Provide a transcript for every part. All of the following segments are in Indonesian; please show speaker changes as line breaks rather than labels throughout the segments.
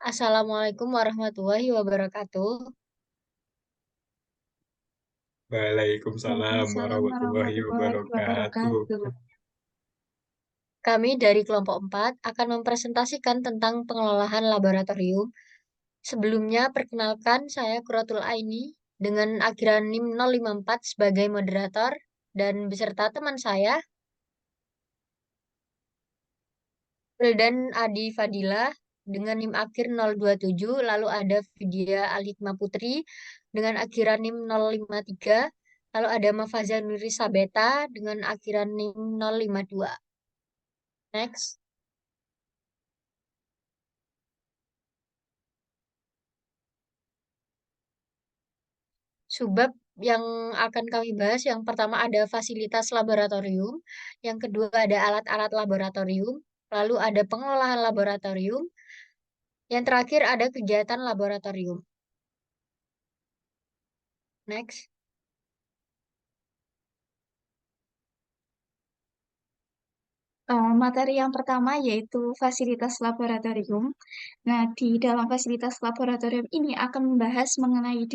Assalamualaikum warahmatullahi wabarakatuh.
Waalaikumsalam
Waalaikumsalam
warahmatullahi
warahmatullahi
wabarakatuh.
wabarakatuh.
Kami dari kelompok 4 akan mempresentasikan tentang pengelolaan laboratorium. Sebelumnya, perkenalkan saya Quratul Aini dengan akhiran NIM 054 sebagai moderator dan beserta teman saya, Wildan Adi Fadila dengan NIM akhir 027, lalu ada Vidya Alitma Putri dengan akhiran NIM 053, lalu ada Mafaza Nuri Sabeta dengan akhiran NIM 052. Next. Subbab yang akan kami bahas yang pertama ada fasilitas laboratorium, yang kedua ada alat-alat laboratorium, lalu ada pengelolaan laboratorium, yang terakhir ada kegiatan laboratorium. Next.
Materi yang pertama yaitu fasilitas laboratorium. Nah, di dalam fasilitas laboratorium ini akan membahas mengenai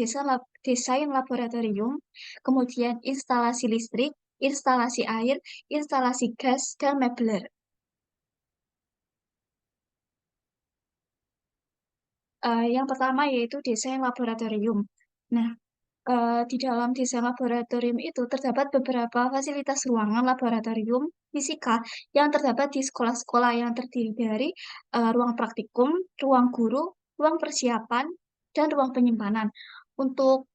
desain laboratorium, kemudian instalasi listrik, instalasi air, instalasi gas, dan mebler. Yang pertama yaitu desain laboratorium. Nah, di dalam desain laboratorium itu terdapat beberapa fasilitas ruangan laboratorium fisika yang terdapat di sekolah-sekolah yang terdiri dari ruang praktikum, ruang guru, ruang persiapan, dan ruang penyimpanan. Untuk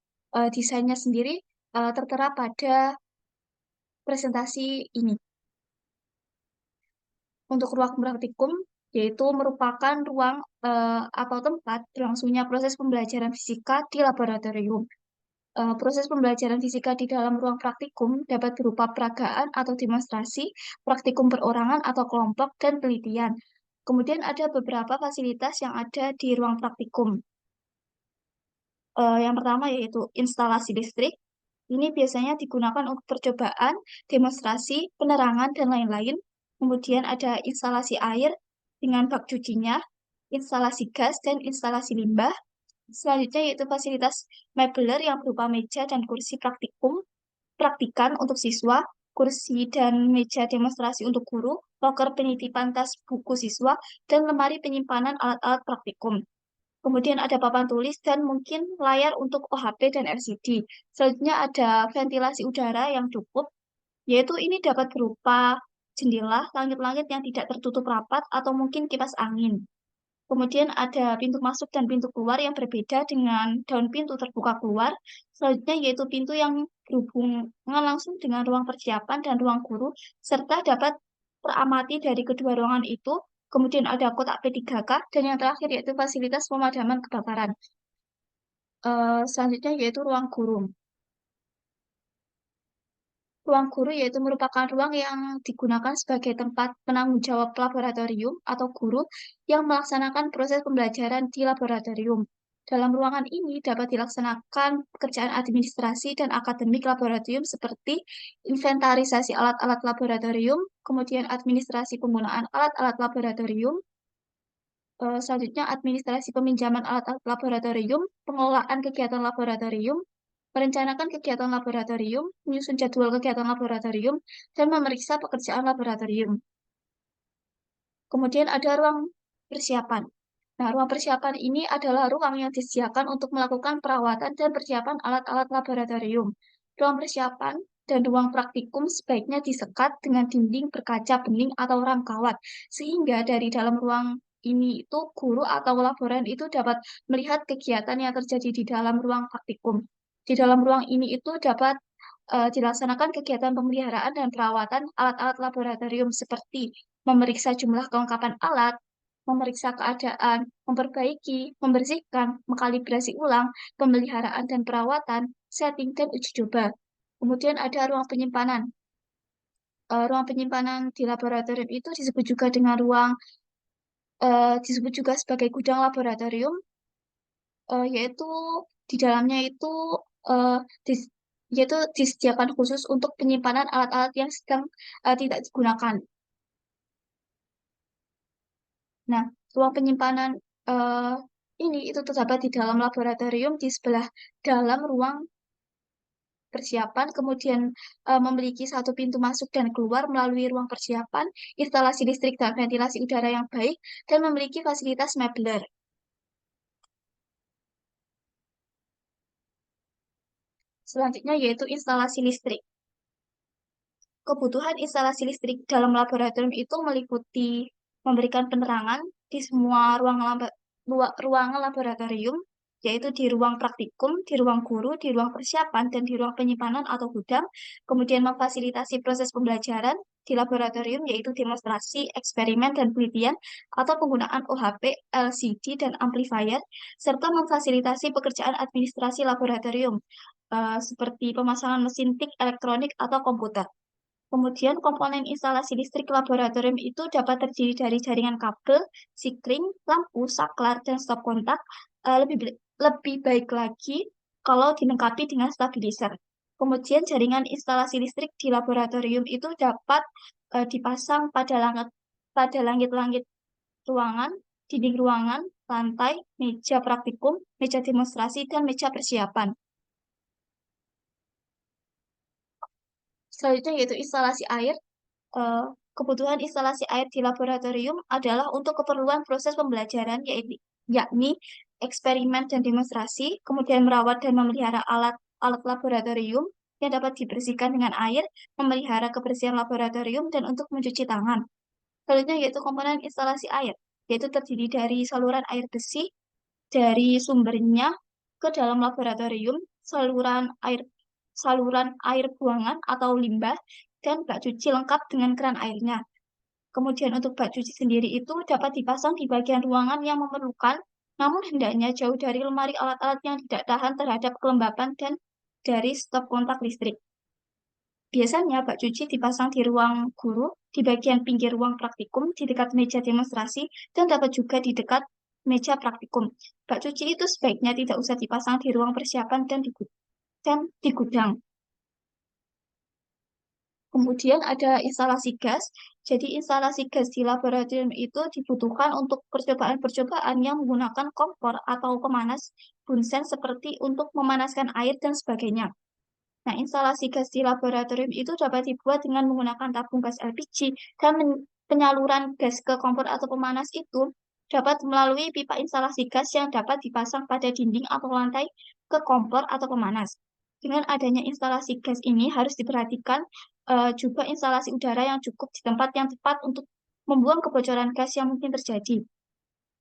desainnya sendiri tertera pada presentasi ini. Untuk ruang praktikum, yaitu merupakan ruang atau tempat berlangsungnya proses pembelajaran fisika di laboratorium. Proses pembelajaran fisika di dalam ruang praktikum dapat berupa peragaan atau demonstrasi, praktikum perorangan atau kelompok, dan penelitian. Kemudian ada beberapa fasilitas yang ada di ruang praktikum. Yang pertama yaitu instalasi listrik. Ini biasanya digunakan untuk percobaan, demonstrasi, penerangan, dan lain-lain. Kemudian ada instalasi air dengan bak cucinya, instalasi gas, dan instalasi limbah. Selanjutnya yaitu fasilitas mebler yang berupa meja dan kursi praktikan untuk siswa, kursi dan meja demonstrasi untuk guru, loker penitipan tas buku siswa, dan lemari penyimpanan alat-alat praktikum. Kemudian ada papan tulis dan mungkin layar untuk OHP dan LCD. Selanjutnya ada ventilasi udara yang cukup, yaitu ini dapat berupa jendela, langit-langit yang tidak tertutup rapat, atau mungkin kipas angin. Kemudian ada pintu masuk dan pintu keluar yang berbeda dengan daun pintu terbuka keluar. Selanjutnya yaitu pintu yang berhubungan langsung dengan ruang persiapan dan ruang guru, serta dapat teramati dari kedua ruangan itu. Kemudian ada kotak P3K, dan yang terakhir yaitu fasilitas pemadaman kebakaran. Selanjutnya yaitu ruang guru. Ruang guru yaitu merupakan ruang yang digunakan sebagai tempat penanggung jawab laboratorium atau guru yang melaksanakan proses pembelajaran di laboratorium. Dalam ruangan ini dapat dilaksanakan pekerjaan administrasi dan akademik laboratorium seperti inventarisasi alat-alat laboratorium, kemudian administrasi penggunaan alat-alat laboratorium, selanjutnya administrasi peminjaman alat-alat laboratorium, pengelolaan kegiatan laboratorium, merencanakan kegiatan laboratorium, menyusun jadwal kegiatan laboratorium, dan memeriksa pekerjaan laboratorium. Kemudian ada ruang persiapan. Nah, ruang persiapan ini adalah ruang yang disediakan untuk melakukan perawatan dan persiapan alat-alat laboratorium. Ruang persiapan dan ruang praktikum sebaiknya disekat dengan dinding berkaca bening atau ram kawat, sehingga dari dalam ruang ini itu guru atau laboran itu dapat melihat kegiatan yang terjadi di dalam ruang praktikum. Di dalam ruang ini itu dapat dilaksanakan kegiatan pemeliharaan dan perawatan alat-alat laboratorium seperti memeriksa jumlah kelengkapan alat, memeriksa keadaan, memperbaiki, membersihkan, mengkalibrasi ulang, pemeliharaan dan perawatan, setting, dan uji coba. Kemudian ada ruang penyimpanan. Ruang penyimpanan di laboratorium itu disebut juga dengan disebut juga sebagai gudang laboratorium, yaitu di dalamnya itu eh, dis- yaitu disediakan khusus untuk penyimpanan alat-alat yang sedang tidak digunakan. Nah, ruang penyimpanan eh, ini itu terdapat di dalam laboratorium di sebelah dalam ruang persiapan, kemudian memiliki satu pintu masuk dan keluar melalui ruang persiapan, instalasi listrik dan ventilasi udara yang baik, dan memiliki fasilitas mebler. Selanjutnya yaitu instalasi listrik. Kebutuhan instalasi listrik dalam laboratorium itu meliputi memberikan penerangan di semua ruangan laboratorium, yaitu di ruang praktikum, di ruang guru, di ruang persiapan, dan di ruang penyimpanan atau gudang. Kemudian memfasilitasi proses pembelajaran di laboratorium, yaitu demonstrasi, eksperimen, dan penelitian, atau penggunaan OHP, LCD, dan amplifier, serta memfasilitasi pekerjaan administrasi laboratorium, seperti pemasangan mesin tik elektronik atau komputer. Kemudian komponen instalasi listrik laboratorium itu dapat terdiri dari jaringan kabel, sikring, lampu, saklar, dan stop kontak. Lebih baik lagi kalau dilengkapi dengan stabilizer. Kemudian jaringan instalasi listrik di laboratorium itu dapat dipasang pada langit-langit ruangan, dinding ruangan, lantai, meja praktikum, meja demonstrasi, dan meja persiapan. Selanjutnya yaitu instalasi air. eh, Kebutuhan instalasi air di laboratorium adalah untuk keperluan proses pembelajaran, yakni eksperimen dan demonstrasi, kemudian merawat dan memelihara alat-alat laboratorium yang dapat dibersihkan dengan air, memelihara kebersihan laboratorium, dan untuk mencuci tangan. Selanjutnya yaitu komponen instalasi air, yaitu terdiri dari saluran air bersih dari sumbernya ke dalam laboratorium, saluran air buangan atau limbah, dan bak cuci lengkap dengan keran airnya. Kemudian untuk bak cuci sendiri itu dapat dipasang di bagian ruangan yang memerlukan, namun hendaknya jauh dari lemari alat-alat yang tidak tahan terhadap kelembapan dan dari stop kontak listrik. Biasanya bak cuci dipasang di ruang guru, di bagian pinggir ruang praktikum, di dekat meja demonstrasi, dan dapat juga di dekat meja praktikum. Bak cuci itu sebaiknya tidak usah dipasang di ruang persiapan dan di gudang. Kemudian ada instalasi gas. Jadi instalasi gas di laboratorium itu dibutuhkan untuk percobaan-percobaan yang menggunakan kompor atau pemanas bunsen seperti untuk memanaskan air dan sebagainya. Nah, instalasi gas di laboratorium itu dapat dibuat dengan menggunakan tabung gas LPG dan penyaluran gas ke kompor atau pemanas itu dapat melalui pipa instalasi gas yang dapat dipasang pada dinding atau lantai ke kompor atau pemanas. Dengan adanya instalasi gas ini harus diperhatikan juga instalasi udara yang cukup di tempat yang tepat untuk membuang kebocoran gas yang mungkin terjadi.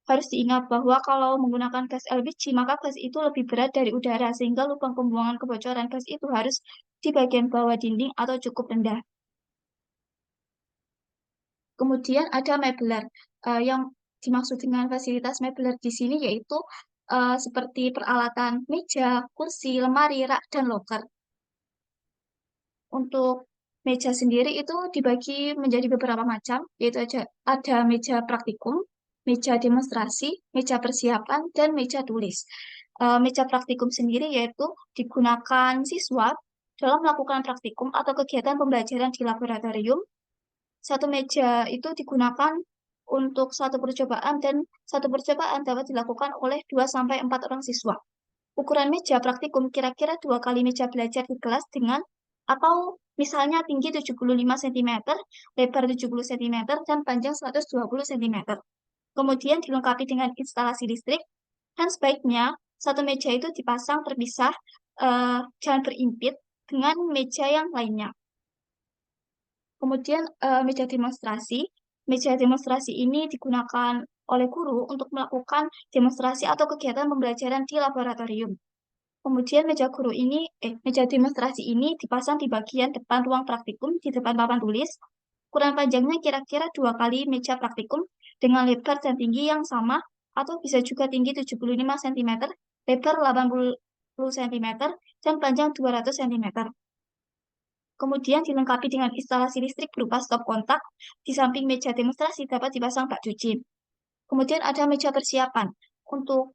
Harus diingat bahwa kalau menggunakan gas LPG, maka gas itu lebih berat dari udara, sehingga lubang pembuangan kebocoran gas itu harus di bagian bawah dinding atau cukup rendah. Kemudian ada mebler. Yang dimaksud dengan fasilitas mebler di sini yaitu seperti peralatan meja, kursi, lemari, rak, dan loker. Untuk meja sendiri itu dibagi menjadi beberapa macam, yaitu ada meja praktikum, meja demonstrasi, meja persiapan, dan meja tulis. Meja praktikum sendiri yaitu digunakan siswa dalam melakukan praktikum atau kegiatan pembelajaran di laboratorium. Satu meja itu digunakan untuk satu percobaan dan satu percobaan dapat dilakukan oleh 2 sampai 4 orang siswa. Ukuran meja praktikum kira-kira 2 kali meja belajar di kelas dengan atau misalnya tinggi 75 cm, lebar 70 cm, dan panjang 120 cm. Kemudian dilengkapi dengan instalasi listrik, dan sebaiknya satu meja itu dipasang terpisah, jangan berimpit dengan meja yang lainnya. Kemudian meja demonstrasi. Meja demonstrasi ini digunakan oleh guru untuk melakukan demonstrasi atau kegiatan pembelajaran di laboratorium. Kemudian meja demonstrasi ini dipasang di bagian depan ruang praktikum di depan papan tulis. Ukuran panjangnya kira-kira 2 kali meja praktikum dengan lebar dan tinggi yang sama atau bisa juga tinggi 75 cm, lebar 80 cm, dan panjang 200 cm. Kemudian dilengkapi dengan instalasi listrik berupa stop kontak. Di samping meja demonstrasi dapat dipasang bak cuci. Kemudian ada meja persiapan. Untuk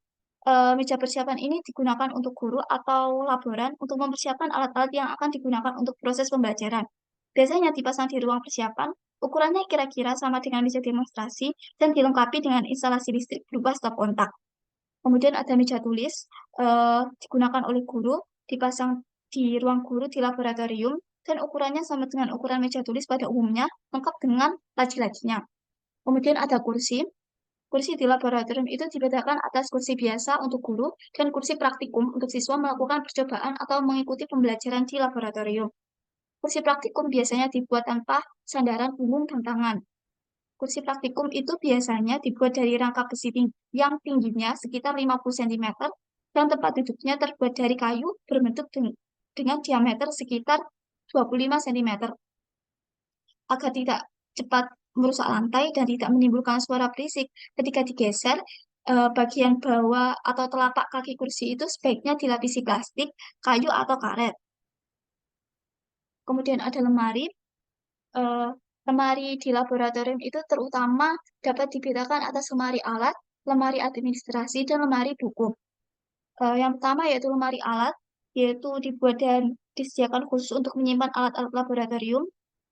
meja persiapan ini digunakan untuk guru atau laboran untuk mempersiapkan alat-alat yang akan digunakan untuk proses pembelajaran. Biasanya dipasang di ruang persiapan, ukurannya kira-kira sama dengan meja demonstrasi dan dilengkapi dengan instalasi listrik berupa stop kontak. Kemudian ada meja tulis, digunakan oleh guru, dipasang di ruang guru di laboratorium, dan ukurannya sama dengan ukuran meja tulis pada umumnya, lengkap dengan laci-lacinya. Kemudian ada kursi. Kursi di laboratorium itu dibedakan atas kursi biasa untuk guru dan kursi praktikum untuk siswa melakukan percobaan atau mengikuti pembelajaran di laboratorium. Kursi praktikum biasanya dibuat tanpa sandaran punggung dan tangan. Kursi praktikum itu biasanya dibuat dari rangka besi yang tingginya sekitar 50 cm dan tempat duduknya terbuat dari kayu berbentuk dengan diameter sekitar 25 cm agar tidak cepat merusak lantai dan tidak menimbulkan suara berisik ketika digeser. Bagian bawah atau telapak kaki kursi itu sebaiknya dilapisi plastik, kayu, atau karet. Kemudian ada lemari. eh, Lemari di laboratorium itu terutama dapat dibedakan atas lemari alat, lemari administrasi, dan lemari buku. Yang pertama yaitu lemari alat, yaitu dibuat dan disediakan khusus untuk menyimpan alat-alat laboratorium.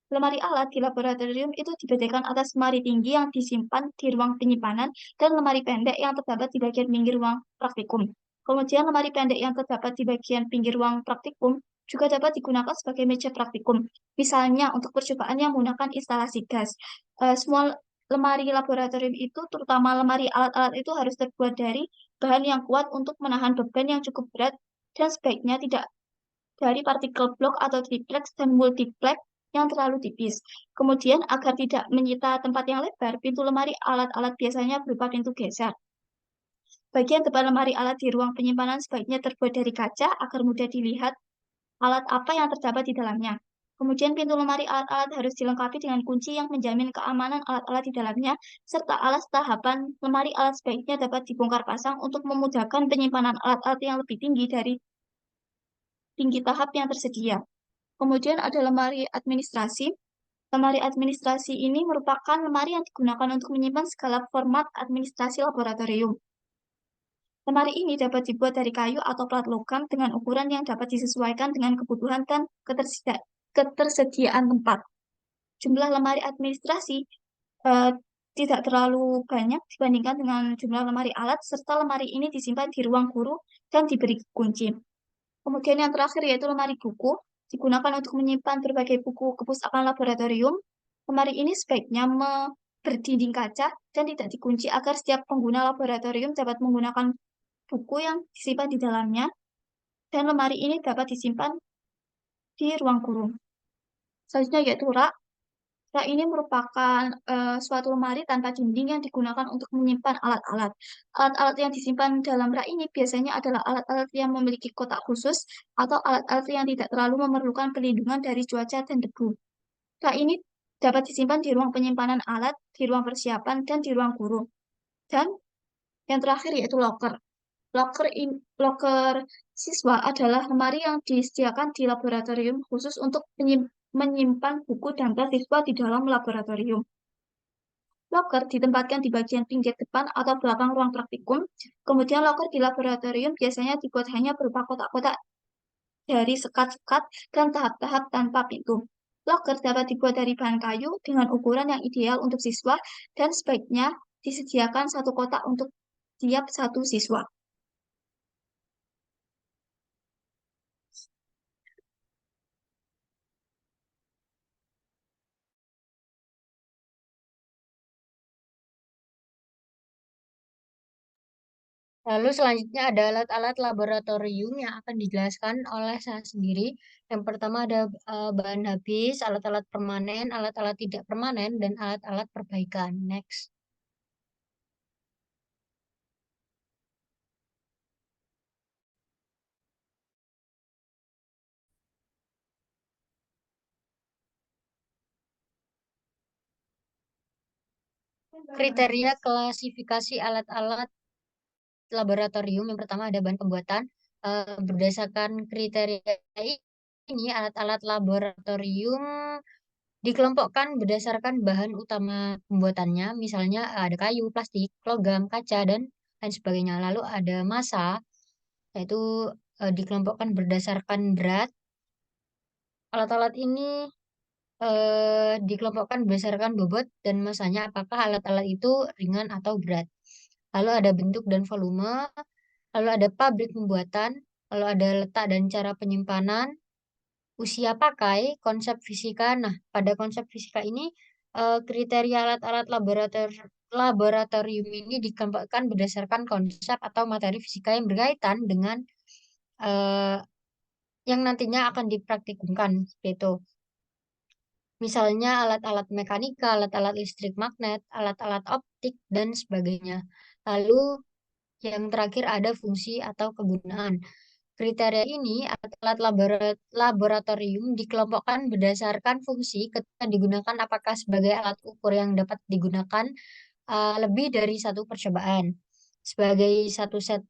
Lemari alat di laboratorium itu dibedakan atas lemari tinggi yang disimpan di ruang penyimpanan dan lemari pendek yang terdapat di bagian pinggir ruang praktikum. Kemudian lemari pendek yang terdapat di bagian pinggir ruang praktikum juga dapat digunakan sebagai meja praktikum. Misalnya untuk percobaan yang menggunakan instalasi gas. Semua lemari laboratorium itu, terutama lemari alat-alat itu harus terbuat dari bahan yang kuat untuk menahan beban yang cukup berat dan sebaiknya tidak dari partikel blok atau triplex dan multiplex yang terlalu tipis. Kemudian, agar tidak menyita tempat yang lebar, pintu lemari alat-alat biasanya berupa pintu geser. Bagian depan lemari alat di ruang penyimpanan sebaiknya terbuat dari kaca agar mudah dilihat alat apa yang terdapat di dalamnya. Kemudian pintu lemari alat-alat harus dilengkapi dengan kunci yang menjamin keamanan alat-alat di dalamnya, serta alas tahapan lemari alat sebaiknya dapat dibongkar pasang untuk memudahkan penyimpanan alat-alat yang lebih tinggi dari tinggi tahap yang tersedia. Kemudian ada lemari administrasi. Lemari administrasi ini merupakan lemari yang digunakan untuk menyimpan segala format administrasi laboratorium. Lemari ini dapat dibuat dari kayu atau plat logam dengan ukuran yang dapat disesuaikan dengan kebutuhan dan ketersediaan tempat. Jumlah lemari administrasi eh, tidak terlalu banyak dibandingkan dengan jumlah lemari alat, serta lemari ini disimpan di ruang guru dan diberi kunci. Kemudian yang terakhir yaitu lemari buku, digunakan untuk menyimpan berbagai buku kepustakaan laboratorium. Lemari ini sebaiknya berdinding kaca dan tidak dikunci agar setiap pengguna laboratorium dapat menggunakan buku yang disimpan di dalamnya, dan lemari ini dapat disimpan di ruang guru. Selanjutnya yaitu rak. Rak ini merupakan suatu lemari tanpa dinding yang digunakan untuk menyimpan alat-alat. Alat-alat yang disimpan dalam rak ini biasanya adalah alat-alat yang memiliki kotak khusus atau alat-alat yang tidak terlalu memerlukan perlindungan dari cuaca dan debu. Rak ini dapat disimpan di ruang penyimpanan alat, di ruang persiapan, dan di ruang guru. Dan yang terakhir yaitu locker. Locker siswa adalah lemari yang disediakan di laboratorium khusus untuk menyimpan buku dan tas siswa di dalam laboratorium. Locker ditempatkan di bagian pinggir depan atau belakang ruang praktikum. Kemudian locker di laboratorium biasanya dibuat hanya berupa kotak-kotak dari sekat-sekat dan tahap-tahap tanpa pintu. Locker dapat dibuat dari bahan kayu dengan ukuran yang ideal untuk siswa dan sebaiknya disediakan satu kotak untuk tiap satu siswa.
Lalu selanjutnya ada alat-alat laboratorium yang akan dijelaskan oleh saya sendiri. Yang pertama ada bahan habis, alat-alat permanen, alat-alat tidak permanen, dan alat-alat perbaikan. Next. Kriteria klasifikasi alat-alat laboratorium. Yang pertama ada bahan pembuatan. Berdasarkan kriteria ini, alat-alat laboratorium dikelompokkan berdasarkan bahan utama pembuatannya. Misalnya ada kayu, plastik, logam, kaca, dan lain sebagainya. Lalu ada massa, yaitu dikelompokkan berdasarkan berat. Alat-alat ini dikelompokkan berdasarkan bobot dan masanya, apakah alat-alat itu ringan atau berat. Lalu ada bentuk dan volume, lalu ada pabrik pembuatan, lalu ada letak dan cara penyimpanan, usia pakai, konsep fisika. Nah, pada konsep fisika ini kriteria alat-alat laboratorium ini dikelompokkan berdasarkan konsep atau materi fisika yang berkaitan dengan eh, yang nantinya akan dipraktikumkan, seperti itu. Misalnya alat-alat mekanika, alat-alat listrik magnet, alat-alat optik, dan sebagainya. Lalu yang terakhir ada fungsi atau kegunaan. Kriteria ini alat-alat laboratorium dikelompokkan berdasarkan fungsi ketika digunakan, apakah sebagai alat ukur yang dapat digunakan lebih dari satu percobaan, sebagai satu set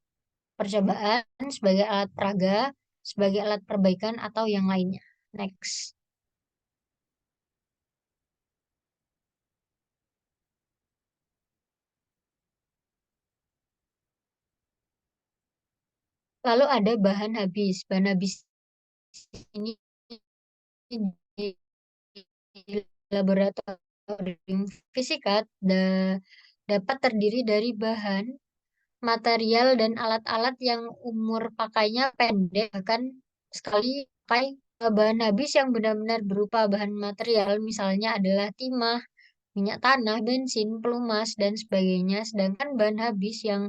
percobaan, sebagai alat peraga, sebagai alat perbaikan, atau yang lainnya. Next. Lalu ada bahan habis. Bahan habis ini di laboratorium fisika dapat terdiri dari bahan, material, dan alat-alat yang umur pakainya pendek, bahkan sekali pakai. Bahan habis yang benar-benar berupa bahan material, misalnya adalah timah, minyak tanah, bensin, pelumas, dan sebagainya. Sedangkan bahan habis yang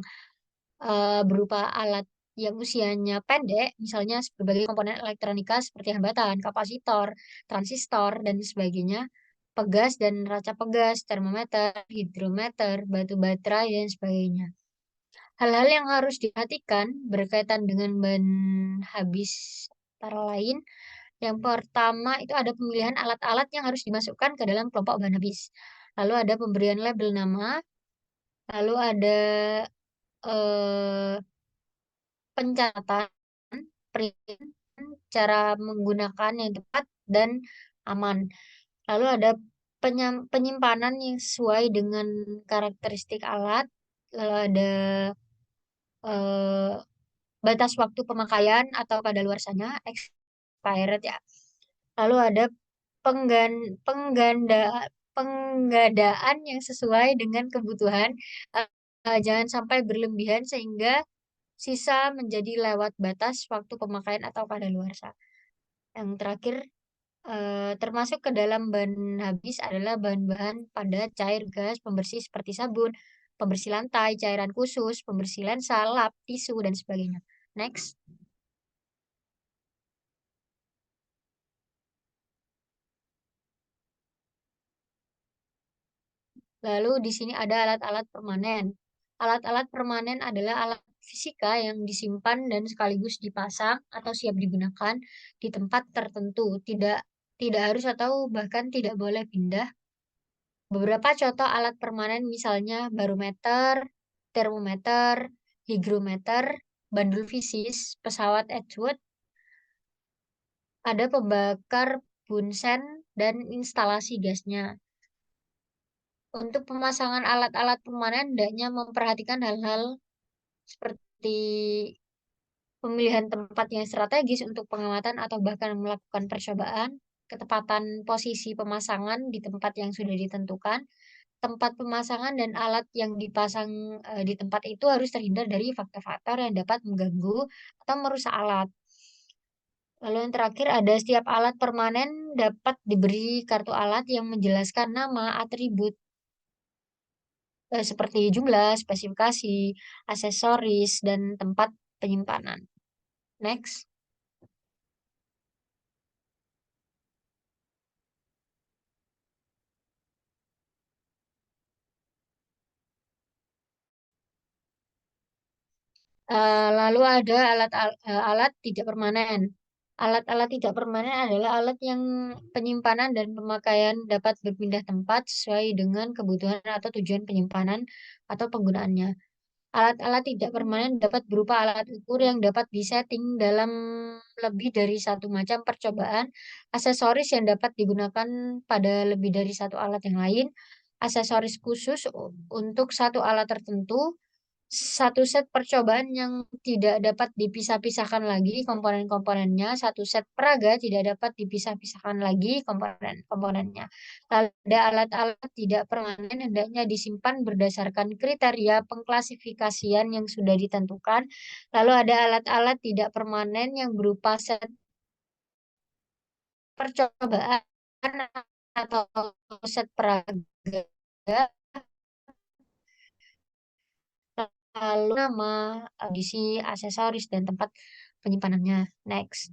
berupa alat yang usianya pendek, misalnya berbagai komponen elektronika seperti hambatan, kapasitor, transistor, dan sebagainya, pegas dan raca pegas, termometer, hidrometer, batu baterai, dan sebagainya. Hal-hal yang harus diperhatikan berkaitan dengan bahan habis antara lain, yang pertama itu ada pemilihan alat-alat yang harus dimasukkan ke dalam kelompok bahan habis. Lalu ada pemberian label nama, lalu ada eh, pencatatan, print, cara menggunakan yang tepat dan aman. Lalu ada penyimpanan yang sesuai dengan karakteristik alat. Lalu ada eh, batas waktu pemakaian atau kadaluarsanya, expired ya. Lalu ada penggan, pengganda, penggadaan yang sesuai dengan kebutuhan. Jangan sampai berlebihan sehingga sisa menjadi lewat batas waktu pemakaian atau kadaluarsa. Yang terakhir, termasuk ke dalam bahan habis adalah bahan-bahan padat, cair, gas, pembersih seperti sabun, pembersih lantai, cairan khusus, pembersih lensa, lap, tisu, dan sebagainya. Next. Lalu di sini ada alat-alat permanen. Alat-alat permanen adalah alat fisika yang disimpan dan sekaligus dipasang atau siap digunakan di tempat tertentu. Tidak tidak harus atau bahkan tidak boleh pindah. Beberapa contoh alat permanen misalnya barometer, termometer, hygrometer, bandul fisis, pesawat Edgewood, ada pembakar bunsen, dan instalasi gasnya. Untuk pemasangan alat-alat permanen, hendaknya memperhatikan hal-hal seperti pemilihan tempat yang strategis untuk pengamatan atau bahkan melakukan percobaan, ketepatan posisi pemasangan di tempat yang sudah ditentukan, tempat pemasangan dan alat yang dipasang di tempat itu harus terhindar dari faktor-faktor yang dapat mengganggu atau merusak alat. Lalu yang terakhir ada setiap alat permanen dapat diberi kartu alat yang menjelaskan nama, atribut, seperti jumlah, spesifikasi, aksesoris, dan tempat penyimpanan. Next. Lalu ada alat tidak permanen. Alat-alat tidak permanen adalah alat yang penyimpanan dan pemakaian dapat berpindah tempat sesuai dengan kebutuhan atau tujuan penyimpanan atau penggunaannya. Alat-alat tidak permanen dapat berupa alat ukur yang dapat disetting dalam lebih dari satu macam percobaan, aksesoris yang dapat digunakan pada lebih dari satu alat yang lain, aksesoris khusus untuk satu alat tertentu, satu set percobaan yang tidak dapat dipisah-pisahkan lagi komponen-komponennya, satu set peraga tidak dapat dipisah-pisahkan lagi komponen-komponennya. Lalu ada alat-alat tidak permanen hendaknya disimpan berdasarkan kriteria pengklasifikasian yang sudah ditentukan. Lalu ada alat-alat tidak permanen yang berupa set percobaan atau set peraga, lalu nama, audisi, aksesoris, dan tempat penyimpanannya. Next.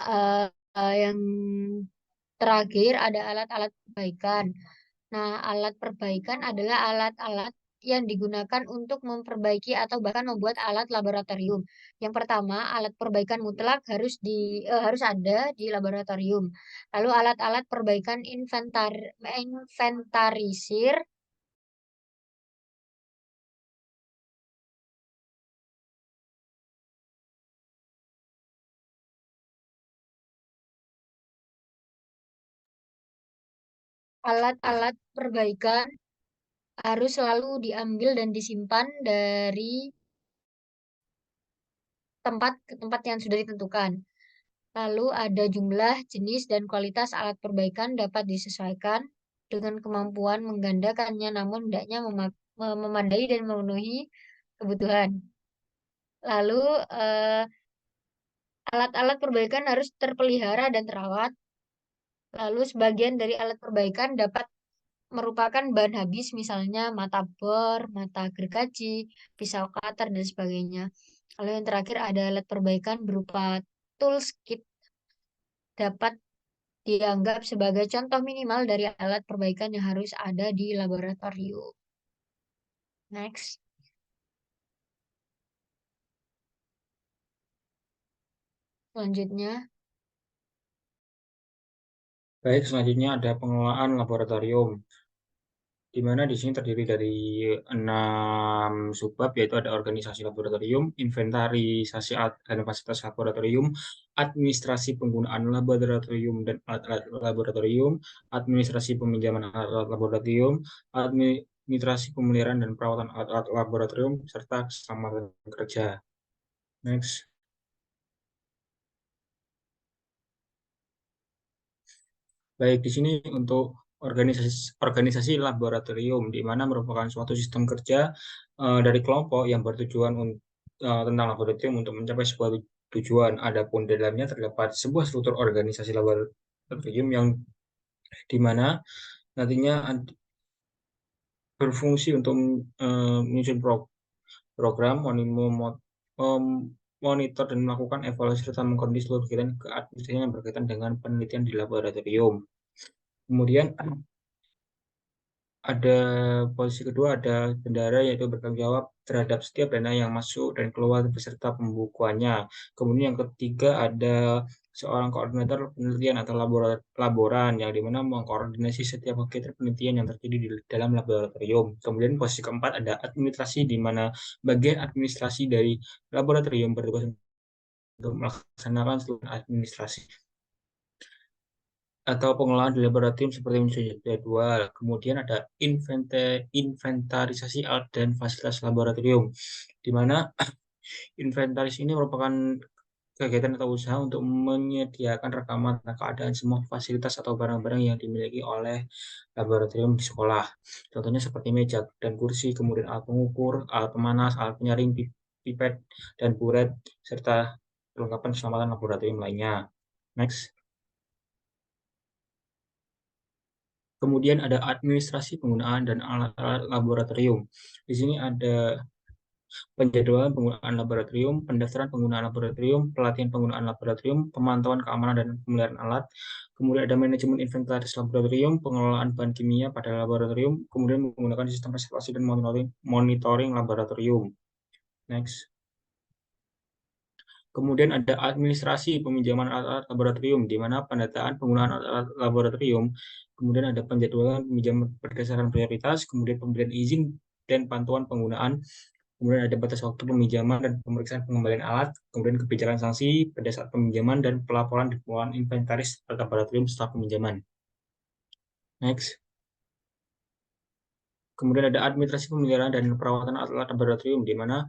Eh, yang terakhir ada alat-alat perbaikan. Nah, alat perbaikan adalah alat-alat yang digunakan untuk memperbaiki atau bahkan membuat alat laboratorium. Yang pertama, alat perbaikan mutlak harus ada di laboratorium. Lalu alat-alat perbaikan inventarisir, alat-alat perbaikan harus selalu diambil dan disimpan dari tempat ke tempat yang sudah ditentukan. Lalu ada jumlah, jenis, dan kualitas alat perbaikan dapat disesuaikan dengan kemampuan menggandakannya, namun hendaknya memadai dan memenuhi kebutuhan. Lalu eh, alat-alat perbaikan harus terpelihara dan terawat. Lalu sebagian dari alat perbaikan dapat merupakan bahan habis, misalnya mata bor, mata gergaji, pisau cutter, dan sebagainya. Lalu yang terakhir ada alat perbaikan berupa tools kit dapat dianggap sebagai contoh minimal dari alat perbaikan yang harus ada di laboratorium. Next. Selanjutnya,
Baik, selanjutnya ada pengelolaan laboratorium, di mana di sini terdiri dari 6 subbab, yaitu ada organisasi laboratorium, inventarisasi alat dan fasilitas laboratorium, administrasi penggunaan laboratorium dan alat-alat laboratorium, administrasi peminjaman alat-alat laboratorium, administrasi pemeliharaan dan perawatan alat-alat laboratorium, serta keselamatan kerja. Next. Baik, di sini untuk organisasi laboratorium, di mana merupakan suatu sistem kerja dari kelompok yang bertujuan tentang laboratorium untuk mencapai sebuah tujuan. Adapun di dalamnya terdapat sebuah struktur organisasi laboratorium yang di mana nantinya berfungsi untuk menyusun program, monitor dan melakukan evaluasi serta mengkoordinasi seluruh kegiatan keadministrasian yang berkaitan dengan penelitian di laboratorium. Kemudian ada posisi kedua, ada bendahara, yaitu bertanggung jawab terhadap setiap dana yang masuk dan keluar beserta pembukuannya. Kemudian yang ketiga ada seorang koordinator penelitian atau laboran yang dimana mengkoordinasi setiap kegiatan penelitian yang terjadi di dalam laboratorium. Kemudian posisi keempat ada administrasi, di mana bagian administrasi dari laboratorium bertugas untuk melaksanakan seluruh administrasi atau pengelolaan di laboratorium seperti menyusun jadwal. Kemudian ada inventarisasi alat dan fasilitas laboratorium, di mana inventaris ini merupakan kegiatan atau usaha untuk menyediakan rekaman tentang keadaan semua fasilitas atau barang-barang yang dimiliki oleh laboratorium di sekolah. Contohnya seperti meja dan kursi, kemudian alat pengukur, alat pemanas, alat penyaring, pipet, dan buret, serta perlengkapan keselamatan laboratorium lainnya. Next. Kemudian ada administrasi penggunaan dan alat-alat laboratorium. Di sini ada penjadwalan penggunaan laboratorium, pendaftaran penggunaan laboratorium, pelatihan penggunaan laboratorium, pemantauan keamanan dan pemeliharaan alat. Kemudian ada manajemen inventaris laboratorium, pengelolaan bahan kimia pada laboratorium, kemudian menggunakan sistem reservasi dan monitoring laboratorium. Next. Kemudian ada administrasi peminjaman alat-alat laboratorium, di mana pendataan penggunaan alat-alat laboratorium, kemudian ada penjadwalan peminjaman berdasarkan prioritas, kemudian pemberian izin dan bantuan penggunaan kemudian ada batas waktu peminjaman dan pemeriksaan pengembalian alat, kemudian kebijakan sanksi pada saat peminjaman dan pelaporan di pengelolaan inventaris laboratorium setelah peminjaman. Next. Kemudian ada administrasi pemeliharaan dan perawatan alat laboratorium, di mana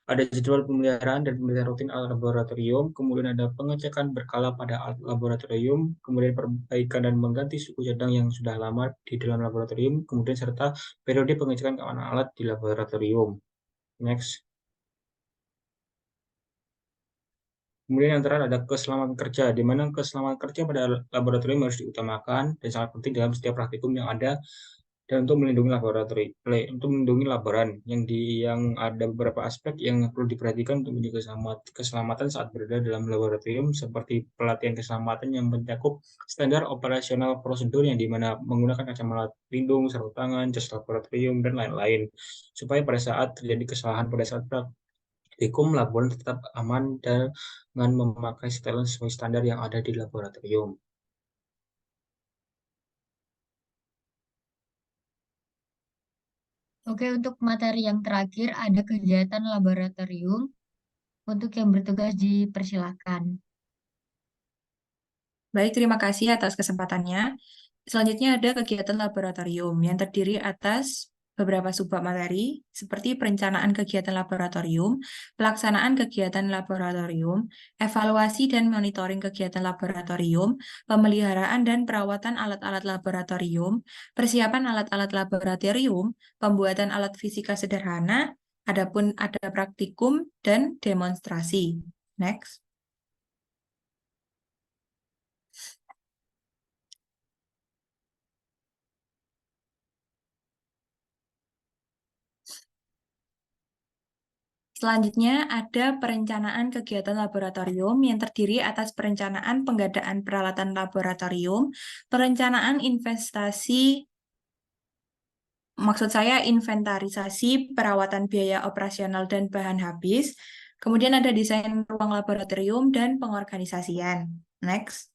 ada jadwal pemeliharaan dan pemeliharaan rutin alat laboratorium, kemudian ada pengecekan berkala pada alat laboratorium, kemudian perbaikan dan mengganti suku cadang yang sudah lama di dalam laboratorium, kemudian serta periode pengecekan keamanan alat di laboratorium. Next. Kemudian yang terakhir ada keselamatan kerja, di mana keselamatan kerja pada laboratorium harus diutamakan dan sangat penting dalam setiap praktikum yang ada dan untuk melindungi laboran yang ada beberapa aspek yang perlu diperhatikan untuk menjaga keselamatan saat berada dalam laboratorium, seperti pelatihan keselamatan yang mencakup standar operasional prosedur yang dimana menggunakan kacamata pelindung, sarung tangan, jas laboratorium, dan lain-lain, supaya pada saat terjadi kesalahan pada saat praktikum laboratorium tetap aman dengan memakai setelan sesuai standar yang ada di laboratorium.
Oke, untuk materi yang terakhir ada kegiatan laboratorium. Untuk yang bertugas dipersilahkan.
Baik, terima kasih atas kesempatannya. Selanjutnya ada kegiatan laboratorium yang terdiri atas beberapa subbab materi seperti perencanaan kegiatan laboratorium, pelaksanaan kegiatan laboratorium, evaluasi dan monitoring kegiatan laboratorium, pemeliharaan dan perawatan alat-alat laboratorium, persiapan alat-alat laboratorium, pembuatan alat fisika sederhana, adapun ada praktikum dan demonstrasi. Next. Selanjutnya ada perencanaan kegiatan laboratorium yang terdiri atas perencanaan pengadaan peralatan laboratorium, perencanaan maksud saya inventarisasi perawatan biaya operasional dan bahan habis, kemudian ada desain ruang laboratorium dan pengorganisasian. Next.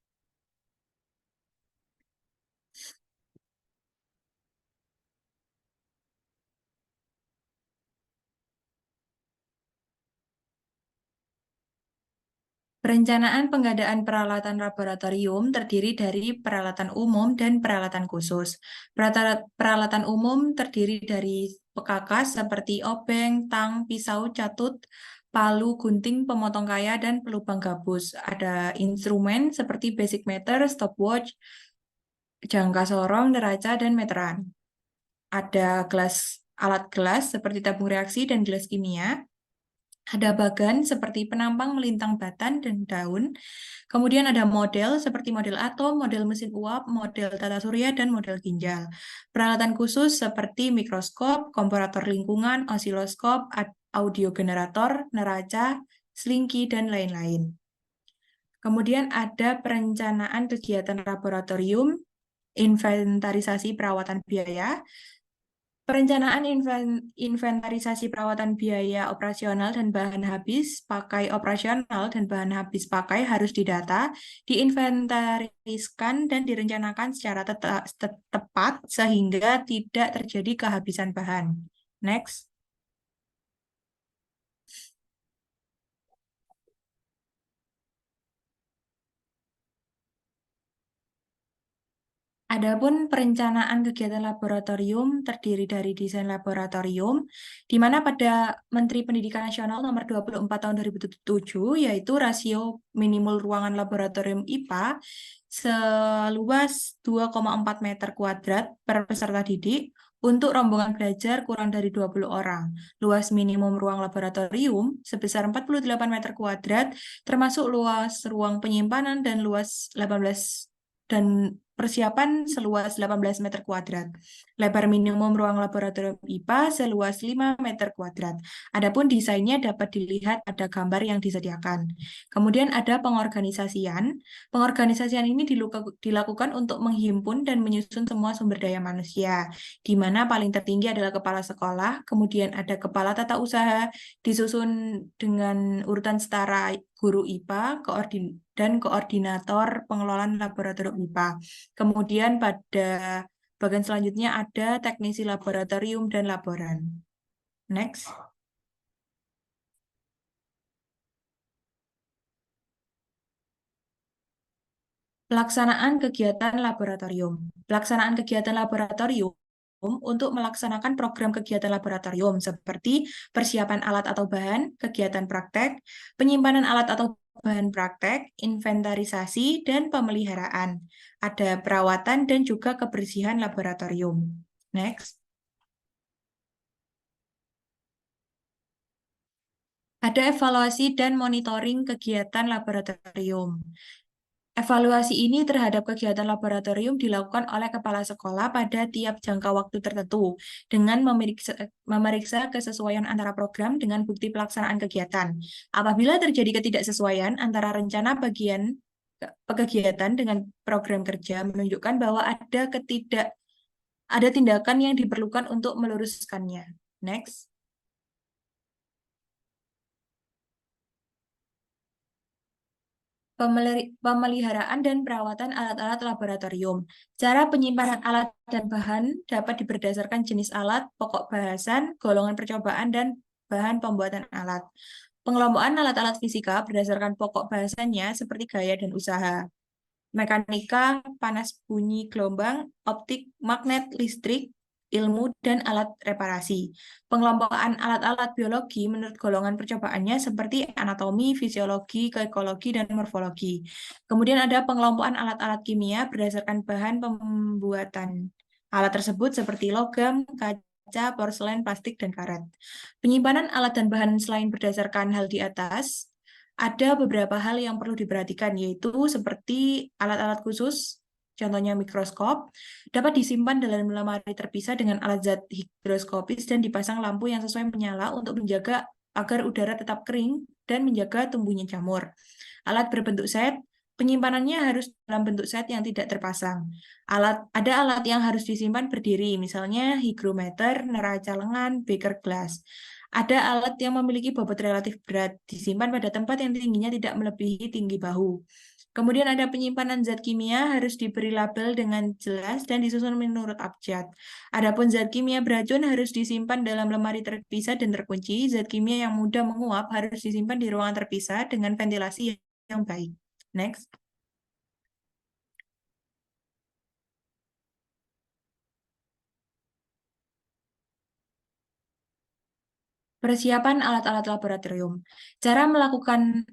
Perencanaan pengadaan peralatan laboratorium terdiri dari peralatan umum dan peralatan khusus. Peralatan umum terdiri dari perkakas seperti obeng, tang, pisau, catut, palu, gunting, pemotong kaya, dan pelubang gabus. Ada instrumen seperti basic meter, stopwatch, jangka sorong, neraca, dan meteran. Ada alat gelas seperti tabung reaksi dan gelas kimia. Ada bagan seperti penampang melintang batan dan daun. Kemudian ada model seperti model atom, model mesin uap, model tata surya, dan model ginjal. Peralatan khusus seperti mikroskop, komparator lingkungan, osiloskop, audio generator, neraca, slinky, dan lain-lain. Kemudian ada perencanaan kegiatan laboratorium, inventarisasi perawatan biaya, perencanaan inventarisasi perawatan biaya operasional dan bahan habis pakai operasional dan bahan habis pakai harus didata, diinventariskan dan direncanakan secara tepat sehingga tidak terjadi kehabisan bahan. Next. Adapun perencanaan kegiatan laboratorium terdiri dari desain laboratorium, di mana pada Menteri Pendidikan Nasional nomor 24 tahun 2007, yaitu rasio minimal ruangan laboratorium IPA seluas 2,4 meter kuadrat per peserta didik untuk rombongan belajar kurang dari 20 orang. Luas minimum ruang laboratorium sebesar 48 meter kuadrat, termasuk luas ruang penyimpanan dan luas 18 dan persiapan seluas 18 meter kuadrat. Lebar minimum ruang laboratorium IPA seluas 5 meter kuadrat. Adapun desainnya dapat dilihat pada gambar yang disediakan. Kemudian ada pengorganisasian. Pengorganisasian ini dilakukan untuk menghimpun dan menyusun semua sumber daya manusia, di mana paling tertinggi adalah kepala sekolah, kemudian ada kepala tata usaha, disusun dengan urutan setara guru IPA, dan koordinator pengelolaan laboratorium IPA. Kemudian pada bagian selanjutnya ada teknisi laboratorium dan laboran. Next. Pelaksanaan kegiatan laboratorium. Pelaksanaan kegiatan laboratorium untuk melaksanakan program kegiatan laboratorium seperti persiapan alat atau bahan, kegiatan praktek, penyimpanan alat atau bahan praktek, inventarisasi, dan pemeliharaan. Ada perawatan dan juga kebersihan laboratorium. Next. Ada evaluasi dan monitoring kegiatan laboratorium. Evaluasi ini terhadap kegiatan laboratorium dilakukan oleh kepala sekolah pada tiap jangka waktu tertentu dengan memeriksa kesesuaian antara program dengan bukti pelaksanaan kegiatan. Apabila terjadi ketidaksesuaian antara rencana bagian kegiatan dengan program kerja menunjukkan bahwa ada tindakan yang diperlukan untuk meluruskannya. Next. Pemeliharaan dan perawatan alat-alat laboratorium. Cara penyimpanan alat dan bahan dapat berdasarkan jenis alat, pokok bahasan, golongan percobaan, dan bahan pembuatan alat. Pengelompokan alat-alat fisika berdasarkan pokok bahasannya seperti gaya dan usaha. Mekanika, panas bunyi gelombang, optik, magnet, listrik, ilmu, dan alat reparasi. Pengelompokan alat-alat biologi menurut golongan percobaannya seperti anatomi, fisiologi, ekologi, dan morfologi. Kemudian ada pengelompokan alat-alat kimia berdasarkan bahan pembuatan. Alat tersebut seperti logam, kaca, porselen, plastik, dan karet. Penyimpanan alat dan bahan selain berdasarkan hal di atas, ada beberapa hal yang perlu diperhatikan, yaitu seperti alat-alat khusus, contohnya mikroskop, dapat disimpan dalam lemari terpisah dengan alat zat higroskopis dan dipasang lampu yang sesuai menyala untuk menjaga agar udara tetap kering dan menjaga tumbuhnya jamur. Alat berbentuk set, penyimpanannya harus dalam bentuk set yang tidak terpasang. Ada alat yang harus disimpan berdiri, misalnya hygrometer, neraca lengan, beaker gelas. Ada alat yang memiliki bobot relatif berat, disimpan pada tempat yang tingginya tidak melebihi tinggi bahu. Kemudian ada penyimpanan zat kimia harus diberi label dengan jelas dan disusun menurut abjad. Adapun zat kimia beracun harus disimpan dalam lemari terpisah dan terkunci. Zat kimia yang mudah menguap harus disimpan di ruangan terpisah dengan ventilasi yang baik. Next. Persiapan alat-alat laboratorium. Cara memperlakukan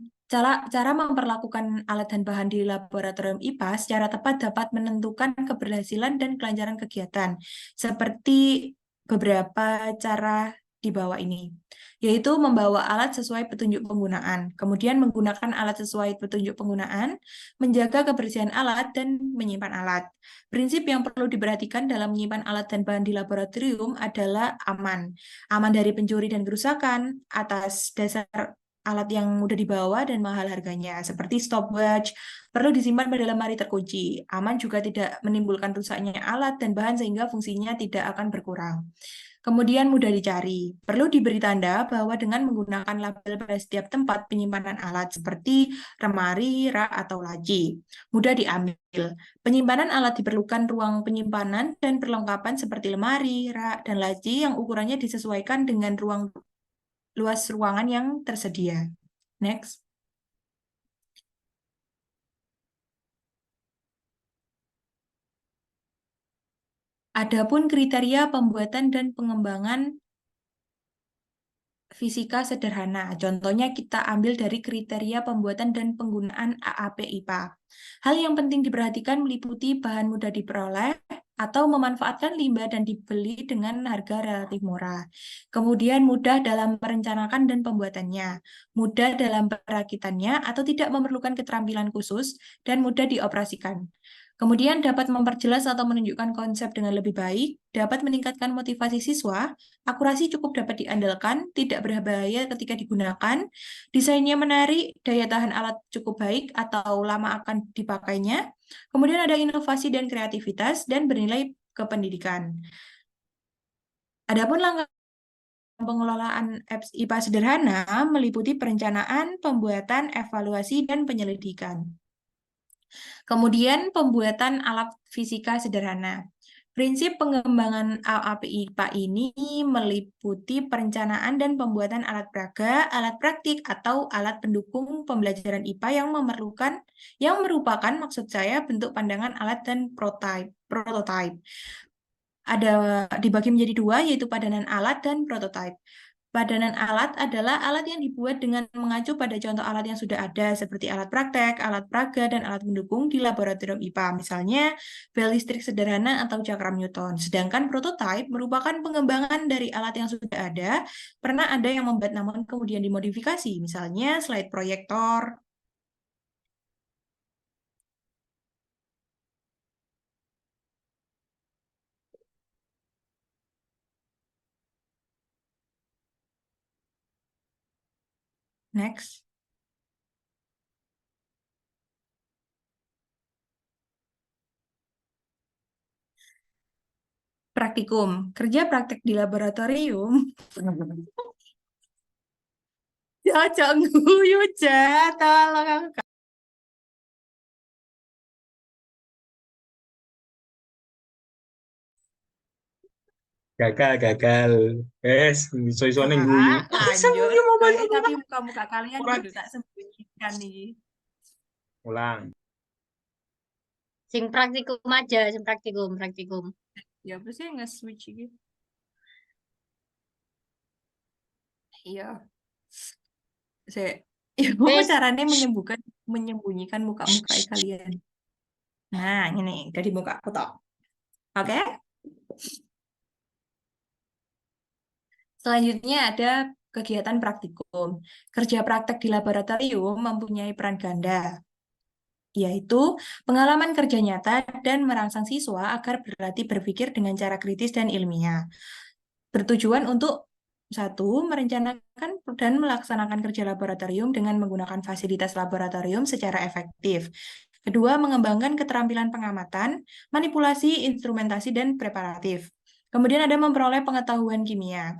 alat dan bahan di laboratorium IPA secara tepat dapat menentukan keberhasilan dan kelancaran kegiatan, seperti beberapa cara di bawah ini, yaitu membawa alat sesuai petunjuk penggunaan, kemudian menggunakan alat sesuai petunjuk penggunaan, menjaga kebersihan alat, dan menyimpan alat. Prinsip yang perlu diperhatikan dalam menyimpan alat dan bahan di laboratorium adalah aman. Aman dari pencuri dan kerusakan, atas dasar alat yang mudah dibawa dan mahal harganya, seperti stopwatch, perlu disimpan pada lemari terkunci. Aman juga tidak menimbulkan rusaknya alat dan bahan sehingga fungsinya tidak akan berkurang. Kemudian mudah dicari. Perlu diberi tanda bahwa dengan menggunakan label pada setiap tempat penyimpanan alat seperti remari, rak, atau laci. Mudah diambil. Penyimpanan alat diperlukan ruang penyimpanan dan perlengkapan seperti lemari, rak, dan laci yang ukurannya disesuaikan dengan luas ruangan yang tersedia. Next. Adapun kriteria pembuatan dan pengembangan fisika sederhana. Contohnya kita ambil dari kriteria pembuatan dan penggunaan AAP IPA. Hal yang penting diperhatikan meliputi bahan mudah diperoleh atau memanfaatkan limbah dan dibeli dengan harga relatif murah. Kemudian mudah dalam merencanakan dan pembuatannya, mudah dalam perakitannya atau tidak memerlukan keterampilan khusus dan mudah dioperasikan. Kemudian dapat memperjelas atau menunjukkan konsep dengan lebih baik, dapat meningkatkan motivasi siswa, akurasi cukup dapat diandalkan, tidak berbahaya ketika digunakan, desainnya menarik, daya tahan alat cukup baik atau lama akan dipakainya, kemudian ada inovasi dan kreativitas, dan bernilai kependidikan. Adapun langkah pengelolaan apps IPA sederhana meliputi perencanaan, pembuatan, evaluasi, dan penyelidikan. Kemudian pembuatan alat fisika sederhana. Prinsip pengembangan AAP IPA ini meliputi perencanaan dan pembuatan alat peraga, alat praktik, atau alat pendukung pembelajaran IPA yang merupakan maksud saya bentuk pandangan alat dan prototype. Ada dibagi menjadi dua, yaitu padanan alat dan prototype. Padanan alat adalah alat yang dibuat dengan mengacu pada contoh alat yang sudah ada, seperti alat praktek, alat peraga, dan alat pendukung di laboratorium IPA, misalnya bel listrik sederhana atau cakram Newton. Sedangkan prototype merupakan pengembangan dari alat yang sudah ada, pernah ada yang membuat namun kemudian dimodifikasi, misalnya slide proyektor. Next. Praktikum. Kerja praktek di laboratorium. Cocok guyu, tolong aku.
Gagal. Soalnya guyu. Bisa
Lanjut.
guyu mau banyak
Tapi muka-muka kalian
orang.
juga tak sembunyikan nih.
Ulang.
Sing praktikum aja, sing praktikum.
Ya, apa sih nge-switch gitu? Iya. Saya, ibu
Wes,
caranya menyembunyikan muka-muka kalian. Nah, ini dari muka aku toh. Oke? Selanjutnya ada kegiatan praktikum. Kerja praktek di laboratorium mempunyai peran ganda, yaitu pengalaman kerja nyata dan merangsang siswa agar berlatih berpikir dengan cara kritis dan ilmiah. Bertujuan untuk satu, merencanakan dan melaksanakan kerja laboratorium dengan menggunakan fasilitas laboratorium secara efektif. Kedua, mengembangkan keterampilan pengamatan, manipulasi, instrumentasi, dan preparatif. Kemudian ada memperoleh pengetahuan kimia.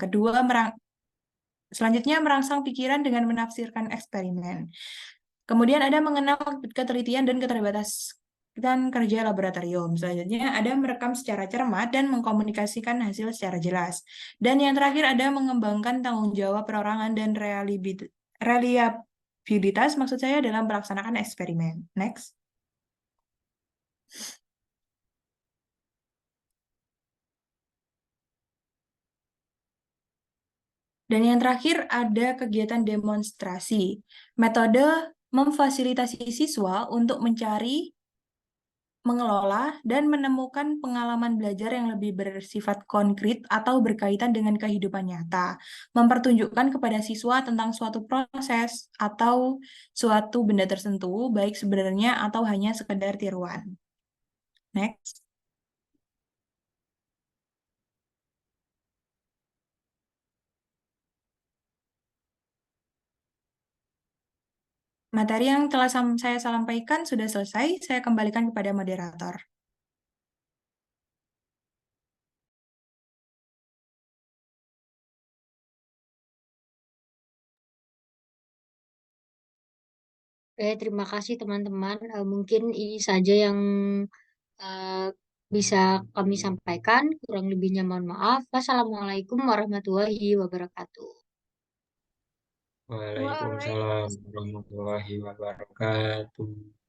Selanjutnya merangsang pikiran dengan menafsirkan eksperimen. Kemudian ada mengenal ketelitian dan keterbatasan kerja laboratorium. Selanjutnya ada merekam secara cermat dan mengkomunikasikan hasil secara jelas. Dan yang terakhir ada mengembangkan tanggung jawab perorangan dan reliabilitas, maksud saya dalam melaksanakan eksperimen. Next. Dan yang terakhir ada kegiatan demonstrasi. Metode memfasilitasi siswa untuk mencari, mengelola, dan menemukan pengalaman belajar yang lebih bersifat konkret atau berkaitan dengan kehidupan nyata. Mempertunjukkan kepada siswa tentang suatu proses atau suatu benda tertentu, baik sebenarnya atau hanya sekedar tiruan. Next. Materi yang telah saya sampaikan sudah selesai. Saya kembalikan kepada moderator.
terima kasih teman-teman. Mungkin ini saja yang eh, bisa kami sampaikan. Kurang lebihnya mohon maaf. Wassalamualaikum warahmatullahi wabarakatuh.
Waalaikumsalam warahmatullahi wabarakatuh.